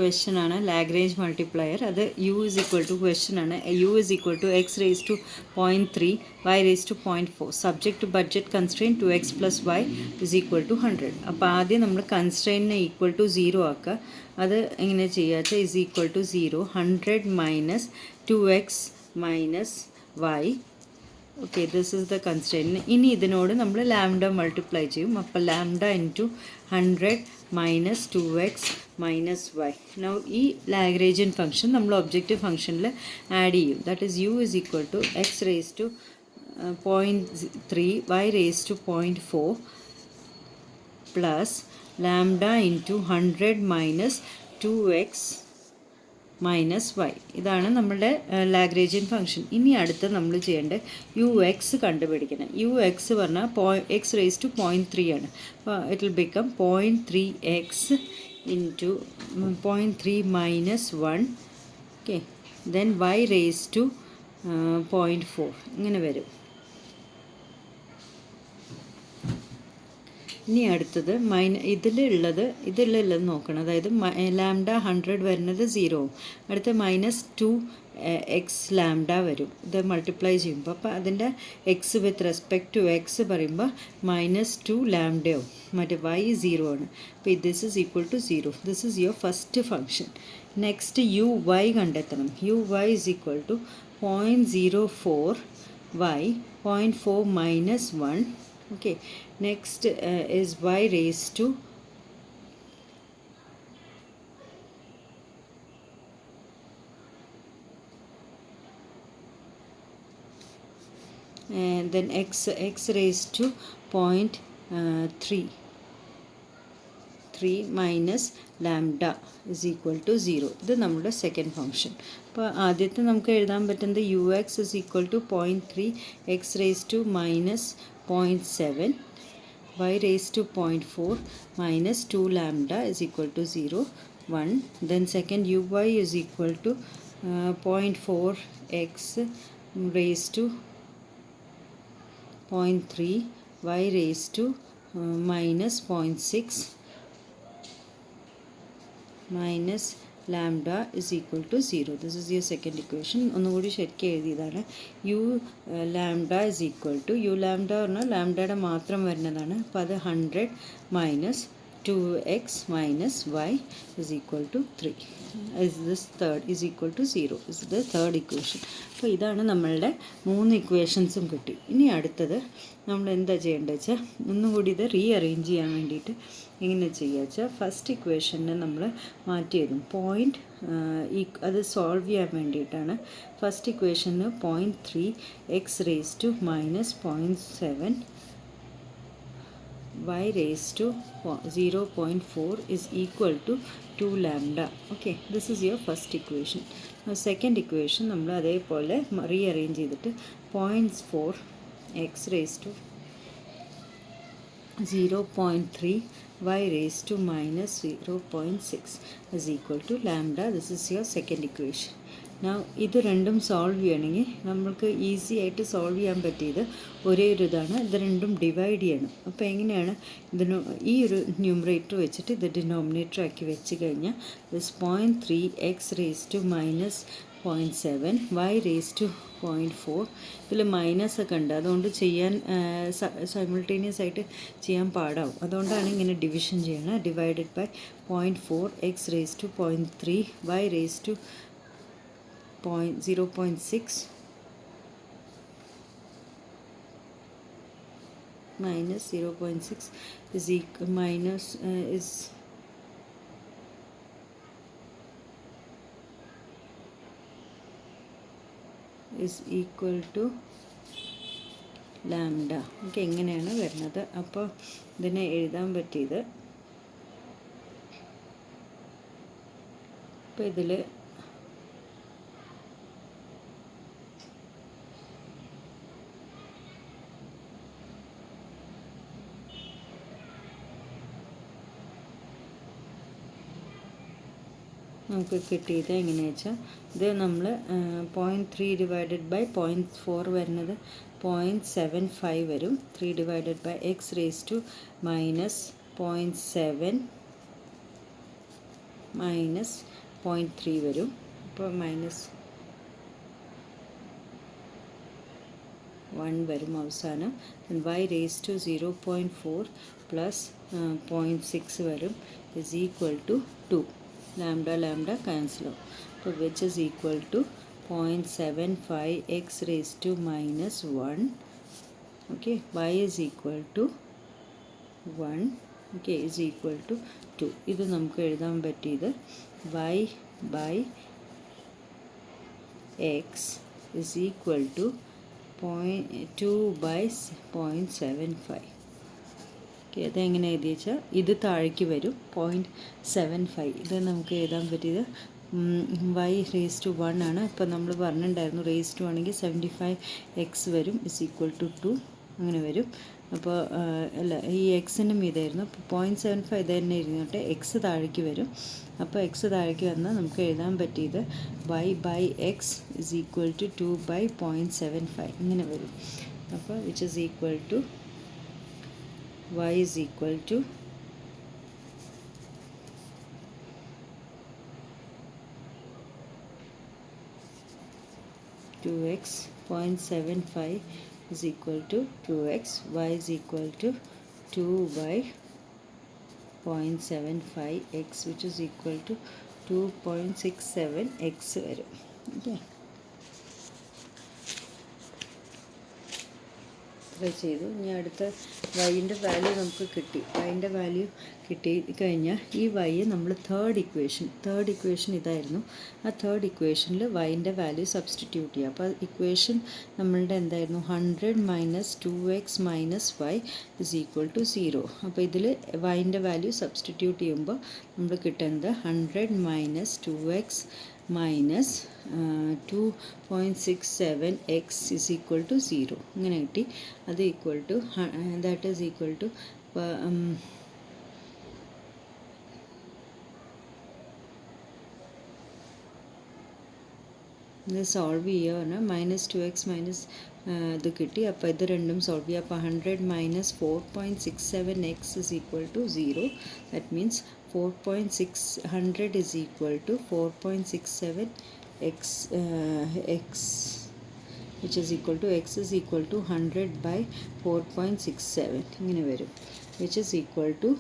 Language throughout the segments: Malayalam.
ക്വസ്റ്റ്യൻ ആണ് ലാഗ്രേഞ്ച് മൾട്ടിപ്ലയർ. അത് U is equal to question ആണ്. U is equal to X raise to 0.3 Y raise to 0.4 subject to budget constraint 2x plus Y is equal to 100. അപ്പോൾ ആദ്യം നമ്മൾ കൺസ്ട്രെയിനെ ഈക്വൽ ടു 0 ആക്കുക. അത് എങ്ങനെ ചെയ്യുക വെച്ചാൽ is equal to 0 100 minus 2x minus y. Okay, this is the constraint. ഇനി ഇതിനോട് നമ്മൾ ലാംഡ മൾട്ടിപ്ലൈ ചെയ്യും. അപ്പോൾ lambda into 100 minus 2x minus y. Now ഈ ലാഗ്രേഞ്ചിയൻ ഫംഗ്ഷൻ നമ്മൾ ഒബ്ജക്റ്റീവ് ഫംഗ്ഷനിൽ ആഡ് ചെയ്യും. That is u is equal to X raise to 0.3 Y raise to 0.4 plus lambda into 100 minus 2x minus y. ഇതാണ് നമ്മളുടെ ലാഗ്രേഞ്ചിയൻ ഫംഗ്ഷൻ. ഇനി അടുത്ത് നമ്മൾ ചെയ്യേണ്ടത് യു എക്സ് കണ്ടുപിടിക്കണം. യു എക്സ് പറഞ്ഞാൽ എക്സ് റേസ് ടു 0.3 ആണ്. അപ്പോൾ it will become 0.3x into 0.3 minus 1. Okay, then y raise to 0.4 ഇങ്ങനെ വരും. ഇനി അടുത്തത് ഇതിലുള്ളത് നോക്കണം. അതായത് ലാംഡ 100 വരുന്നത് 0, അടുത്ത മൈനസ് 2x ലാംഡ വരും. ഇത് മൾട്ടിപ്ലൈ ചെയ്യുമ്പോൾ അപ്പോൾ അതിൻ്റെ X with respect to X പറയുമ്പോൾ മൈനസ് 2 ലാംഡയാവും. മറ്റേ വൈ 0 ആണ്. അപ്പോൾ this is equal to 0. This is your first function. Next U Y കണ്ടെത്തണം. U Y is equal to 0.04 Y 0.4 minus 1. Okay, next is y raised to and then x raised to 0.3 minus lambda is equal to 0. ഇത് നമ്മുടെ സെക്കൻഡ് ഫംഗ്ഷൻ. അപ്പോൾ ആദ്യത്തെ നമുക്ക് എഴുതാൻ പറ്റുന്നത് u x is equal to 0.3 X raise to minus 0.7 y raised to 0.4 minus 2 lambda is equal to 0 1. Then second uy is equal to 0.4 x raised to 0.3 y raised to minus 0.6 minus lambda is equal to 0. This is your second equation. ഒന്നുകൂടി ശരിക്കും എഴുതിയതാണ്. U lambda is equal to u lambda പറഞ്ഞാൽ ലാംഡയുടെ മാത്രം വരുന്നതാണ്. അപ്പോൾ അത് 100 minus 2x minus y is equal to 3. This third is equal to 0. This is the third equation. അപ്പോൾ ഇതാണ് നമ്മളുടെ 3 ഇക്വേഷൻസും കിട്ടി. ഇനി അടുത്തത് നമ്മൾ എന്താ ചെയ്യേണ്ടത് വെച്ചാൽ ഒന്നും കൂടി ഇത് റീഅറേഞ്ച് ചെയ്യാൻ വേണ്ടിയിട്ട് എങ്ങനെ ചെയ്യുക വെച്ചാൽ ഫസ്റ്റ് ഇക്വേഷനെ നമ്മൾ മാറ്റി എഴുതും. അത് സോൾവ് ചെയ്യാൻ വേണ്ടിയിട്ടാണ്. ഫസ്റ്റ് ഇക്വേഷന് 0.3 X raise to minus 0.7 y raised to 0.4 is equal to 2 lambda. Okay, this is your first equation. Now second equation നമ്മൾ അതേപോലെ റീഅറേഞ്ച് ചെയ്തിട്ട് 0.4 x raised to 0.3 y raised to minus 0.6 is equal to lambda. This is your second equation. Now ഇത് രണ്ടും സോൾവ് ചെയ്യണമെങ്കിൽ നമ്മൾക്ക് ഈസി ആയിട്ട് സോൾവ് ചെയ്യാൻ പറ്റിയത് ഒരേ ഒരു ഇതാണ്. ഇത് രണ്ടും ഡിവൈഡ് ചെയ്യണം. അപ്പോൾ എങ്ങനെയാണ് ഇതിന് ഈ ഒരു ന്യൂമറേറ്റർ വെച്ചിട്ട് ഇത് ഡിനോമിനേറ്റർ ആക്കി വെച്ച് കഴിഞ്ഞാൽ this 0.3 X raise to minus 0.7 Y raise to 0.4. ഇതിൽ മൈനസ് ഒക്കെ ഉണ്ട്, അതുകൊണ്ട് ചെയ്യാൻ സൈമിൾട്ടേനിയസ് ആയിട്ട് ചെയ്യാൻ പാടാവും. അതുകൊണ്ടാണ് ഇങ്ങനെ ഡിവിഷൻ ചെയ്യണം. Divided by 0.4 x raise to 0.3 Y raise to 0.6 minus 0.6 is equal minus is equal to lambda. Okay, എങ്ങനെയാണ് വരുന്നത്. അപ്പോൾ ഇതിനെ എഴുതാൻ പറ്റിയത് ഇപ്പോൾ ഇതിൽ നമുക്ക് കിട്ടിയത് എങ്ങനെയാണെന്ന് വെച്ചാൽ ഇത് നമ്മൾ 0.3 ഡിവൈഡഡ് ബൈ 0.4 വരുന്നത് 0.75 വരും. 3 divided by x raise to minus 0.7 minus 0.3 വരും. അപ്പോൾ മൈനസ് 1 വരും അവസാനം. y റേസ് ടു 0.4 പ്ലസ് 0.6 വരും is equal to 2. Lambda cancel ആവും. അപ്പോൾ which is equal to 0.75 x raised to minus 1. Okay, y is equal to 1. Okay, is equal to 2. ഇത് നമുക്ക് എഴുതാൻ പറ്റിയത് y by x is equal to 2 by 0.75. Okay, അതെങ്ങനെ എഴുതി വെച്ചാൽ ഇത് താഴേക്ക് വരും 0.75. ഇത് നമുക്ക് എഴുതാൻ പറ്റിയത് y റേസ് ടു 1 ആണ്. ഇപ്പോൾ നമ്മൾ പറഞ്ഞിട്ടുണ്ടായിരുന്നു റേസ് ടു ആണെങ്കിൽ 75x വരും is equal to 2 അങ്ങനെ വരും. അപ്പോൾ അല്ല, ഈ എക്സിൻ്റെ മീതായിരുന്നു. അപ്പോൾ 0.75 ഇത് തന്നെ ഇരുന്നിട്ട് എക്സ് താഴേക്ക് വരും. അപ്പോൾ എക്സ് താഴേക്ക് വന്നാൽ നമുക്ക് എഴുതാൻ പറ്റിയത് y by x is equal to 2 by 0.75 ഇങ്ങനെ വരും. അപ്പോൾ which is equal to y is equal to 2x, 0.75 is equal to 2x, y is equal to 2 by 0.75x which is equal to 2.67x വരും. ഓക്കെ, ഇത്ര ചെയ്തു. ഇനി അടുത്ത വൈൻ്റെ വാല്യൂ നമുക്ക് കിട്ടി. വൈൻ്റെ വാല്യൂ കിട്ടി കഴിഞ്ഞാൽ ഈ വൈ നമ്മൾ തേർഡ് ഇക്വേഷൻ ഇതായിരുന്നു. ആ തേർഡ് ഇക്വേഷനിൽ വൈൻ്റെ വാല്യൂ സബ്സ്റ്റിറ്റ്യൂട്ട് ചെയ്യുക. അപ്പോൾ ഇക്വേഷൻ നമ്മളുടെ എന്തായിരുന്നു 100 minus 2x minus y is equal to 0. അപ്പോൾ ഇതിൽ വൈൻ്റെ വാല്യൂ സബ്സ്റ്റിറ്റ്യൂട്ട് ചെയ്യുമ്പോൾ നമ്മൾ കിട്ടുന്നത് 100 minus 2x minus 2.67x is equal to 0 ഇങ്ങനെ കിട്ടി. അത് equal to that is equal to ഇത് സോൾവ് ചെയ്യുക പറഞ്ഞാൽ -2x മൈനസ് ഇത് കിട്ടി. അപ്പോൾ ഇത് രണ്ടും സോൾവ് ചെയ്യുക. അപ്പോൾ 100 minus 4.67x is equal to 0. That means 4.600 is equal to 4.67x x which is equal to x is equal to 100 by 4.67 ഇങ്ങനെ വരും which is equal to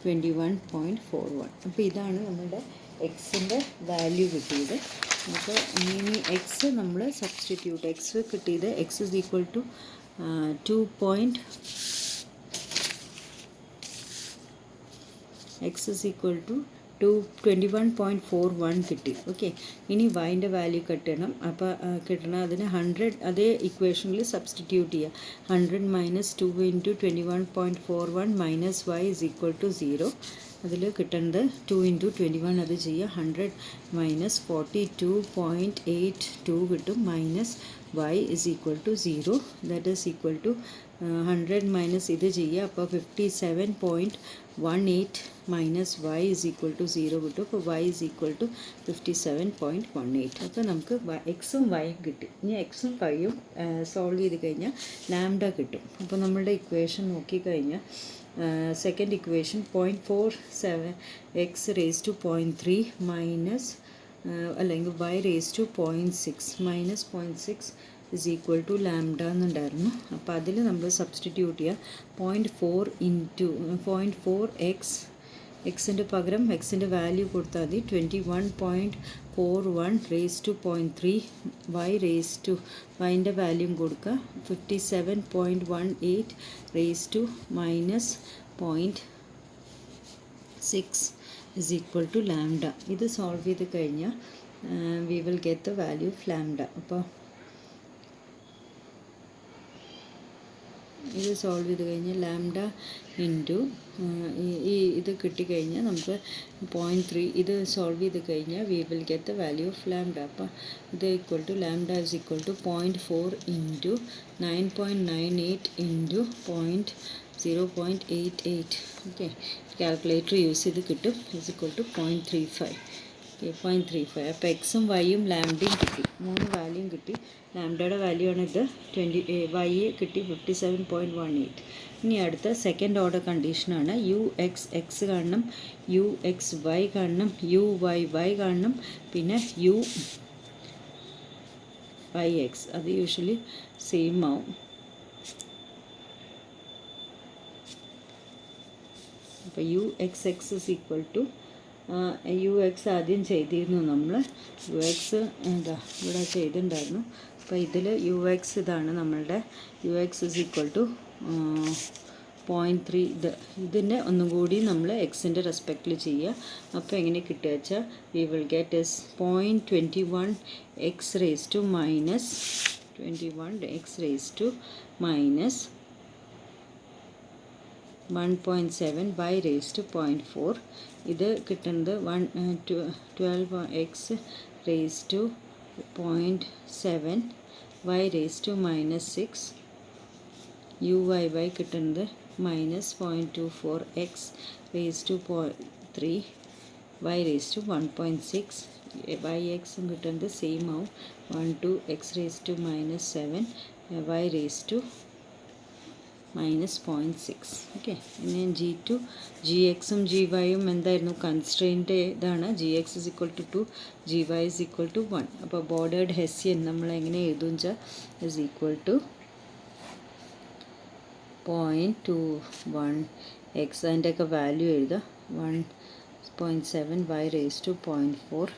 21.41. അപ്പോൾ ഇതാണ് നമ്മുടെ എക്സിൻ്റെ വാല്യൂ കിട്ടിയത്. അപ്പോൾ ഇനി എക്സ് നമ്മൾ സബ്സ്റ്റിറ്റ്യൂട്ട് എക്സ് കിട്ടിയത് എക്സ് ഇസ് ഈക്വൽ ടു 21.41 കിട്ടി. ഓക്കെ, ഇനി വൈൻ്റെ വാല്യൂ കിട്ടണം. അപ്പോൾ കിട്ടണം അതിന് 100 അതേ ഇക്വേഷനിൽ സബ്സ്റ്റിറ്റ്യൂട്ട് ചെയ്യുക. 100 minus 2 into 21.41 minus y is equal to 0. അതിൽ കിട്ടേണ്ടത് 2 ഇൻറ്റു 21 അത് ചെയ്യുക. 100 മൈനസ് 42.82 കിട്ടും minus y is equal to 0. That is equal to 100 minus ഇത് ചെയ്യുക. അപ്പോൾ 57.18 minus y is equal to 0 കിട്ടും. അപ്പോൾ y ഇസ് ഈക്വൽ ടു 57.18. അപ്പോൾ നമുക്ക് എക്സും വൈയും കിട്ടി. ഇനി എക്സും വൈയും സോൾവ് ചെയ്ത് കഴിഞ്ഞാൽ ലാംഡ കിട്ടും. അപ്പോൾ നമ്മളുടെ ഇക്വേഷൻ നോക്കിക്കഴിഞ്ഞാൽ second equation 0.47x raise to 0.3 minus അല്ലെങ്കിൽ y raise to 0.6 minus 0.6 is equal to lambda എന്നുണ്ടായിരുന്നു. അപ്പോൾ അതിൽ നമ്മൾ സബ്സ്റ്റിറ്റ്യൂട്ട് ചെയ്യുക. 0.4 ഇൻറ്റു 0.4x എക്സിൻ്റെ പകരം എക്സിൻ്റെ വാല്യൂ കൊടുത്താൽ മതി. 21.41 raise to 0.3 y raise to വൈൻ്റെ വാല്യൂം കൊടുക്കുക. 57.18 raise to minus 0.6 is equal to lambda. ഇത് സോൾവ് ചെയ്ത് കഴിഞ്ഞാൽ we will get the value of lambda. അപ്പോൾ ഇത് സോൾവ് ചെയ്ത് കഴിഞ്ഞാൽ ലാംഡ ഇൻറ്റു ഇത് കിട്ടിക്കഴിഞ്ഞാൽ നമുക്ക് 0.3 ഇത് സോൾവ് ചെയ്ത് കഴിഞ്ഞാൽ we will get the value of lambda. അപ്പോൾ ഇത് equal to lambda is equal to 0.4 into 9.98 into 0.88. Okay, calculator use ചെയ്ത് കിട്ടും. Is equal to 0.35. 0.35. അപ്പോൾ എക്സും വൈയും ലാംഡയും കിട്ടി, 3 വാല്യൂം കിട്ടി. ലാംഡയുടെ വാല്യൂ ആണ് ഇത് 20, വൈ കിട്ടി 57.18. ഇനി അടുത്ത സെക്കൻഡ് ഓർഡർ കണ്ടീഷനാണ്. യു എക്സ് എക്സ് കാണണം, യു എക്സ് വൈ കാണണം, യു വൈ വൈ കാണണം, പിന്നെ യു വൈ എക്സ്. അത് യൂഷ്വലി സെയിം ആവും. അപ്പോൾ u x x is equal to u x ആദ്യം ചെയ്തിരുന്നു നമ്മൾ. യു എക്സ് എന്താ ഇവിടെ ചെയ്തിട്ടുണ്ടായിരുന്നു. അപ്പോൾ ഇതിൽ യു എക്സ് ഇതാണ് നമ്മളുടെ u x is equal to 0.3. ഇതിൻ്റെ ഒന്നും കൂടി നമ്മൾ എക്സിൻ്റെ റെസ്പെക്റ്റിൽ ചെയ്യുക. അപ്പോൾ എങ്ങനെ കിട്ടുക വെച്ചാൽ we will get is 0.21 X raise to minus 21 X raise to minus 1.7 y raised to 0.4. ഇത് കിട്ടുന്നത് 12 X raise to 0.7 y raised to minus 6. U Y Y കിട്ടുന്നത് minus 0.24 X raise to 3 y raised to 1.6. Y എക്സും കിട്ടുന്നത് സെയിം ആവും 12 X raise to minus 7 y raised to minus 0.6. Okay. ഇനി ജി എക്സും ജി വൈയും എന്തായിരുന്നു കൺസ്ട്രെയിൻ്റെ ഇതാണ്. G X is equal to 2, G Y is equal to 1. അപ്പോൾ ബോർഡേഡ് ഹെസ്സിയൻ നമ്മൾ എങ്ങനെ എഴുതും വെച്ചാൽ ഇസ് ഈക്വൽ ടു 0.21 എക്സ്, അതിൻ്റെയൊക്കെ വാല്യൂ എഴുതുക. 1.7 വൈ റേസ് ടു 0.4.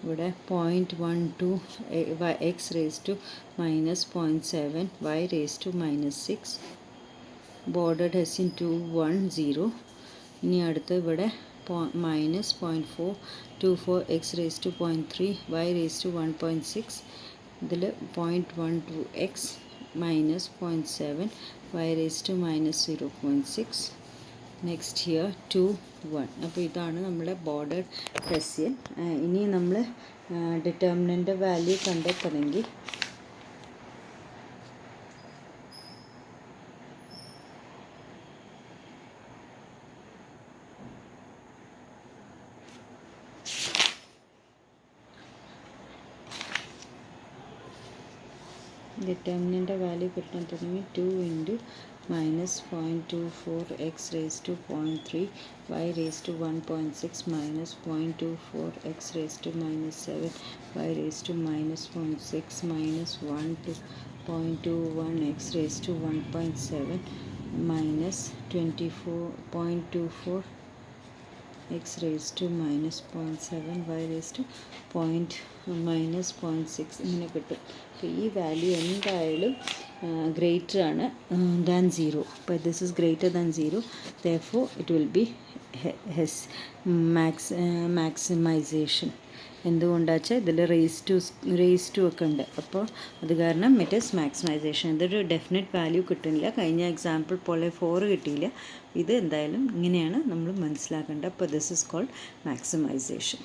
ഇവിടെ 0.12 X raise to minus 0.7 Y raise to minus 6. Bordered Hessian 2 1 0. ഇനി അടുത്ത് ഇവിടെ minus 0.424 X raise to 0.3 Y raise to 1.6. ഇതിൽ 0.12 X minus 0.7 Y raise to minus 0.6. Next here 2 1. അപ്പോൾ ഇതാണ് നമ്മുടെ ബോർഡഡ് ഹെസ്സിയൻ. ഇനി നമ്മൾ ഡിറ്റർമിനൻ്റ് വാല്യൂ കണ്ടെത്തണമെങ്കിൽ ഡിറ്റർമിനൻ്റ് വാല്യൂ കിട്ടണമെങ്കിൽ 2 into minus 0.24 X raise to 0.3 Y raise to 1.6 minus 0.24 X raise to minus 7 y raise to minus 0.6 minus 1 to 0.21 X raise to 1.7 minus 24.24 x raise to minus 0.7 Y raise to minus 0.6 ഇങ്ങനെ കിട്ടും. അപ്പോൾ ഈ വാല്യൂ എന്തായാലും ഗ്രേറ്റർ ആണ് ദാൻ 0. അപ്പോൾ this is greater than 0, therefore it will be maximisation. എന്തുകൊണ്ടാ വെച്ചാൽ ഇതിൽ റേസ് ടു ഒക്കെ ഉണ്ട്. അപ്പോൾ അത് കാരണം ഇറ്റ് ഈസ് മാക്സിമൈസേഷൻ. ഇതൊരു ഡെഫിനറ്റ് വാല്യൂ കിട്ടുന്നില്ല. കഴിഞ്ഞ എക്സാമ്പിൾ പോലെ 4 കിട്ടിയില്ല. ഇത് എന്തായാലും ഇങ്ങനെയാണ് നമ്മൾ മനസ്സിലാക്കേണ്ടത്. അപ്പോൾ ദിസ് ഇസ് കോൾഡ് മാക്സിമൈസേഷൻ.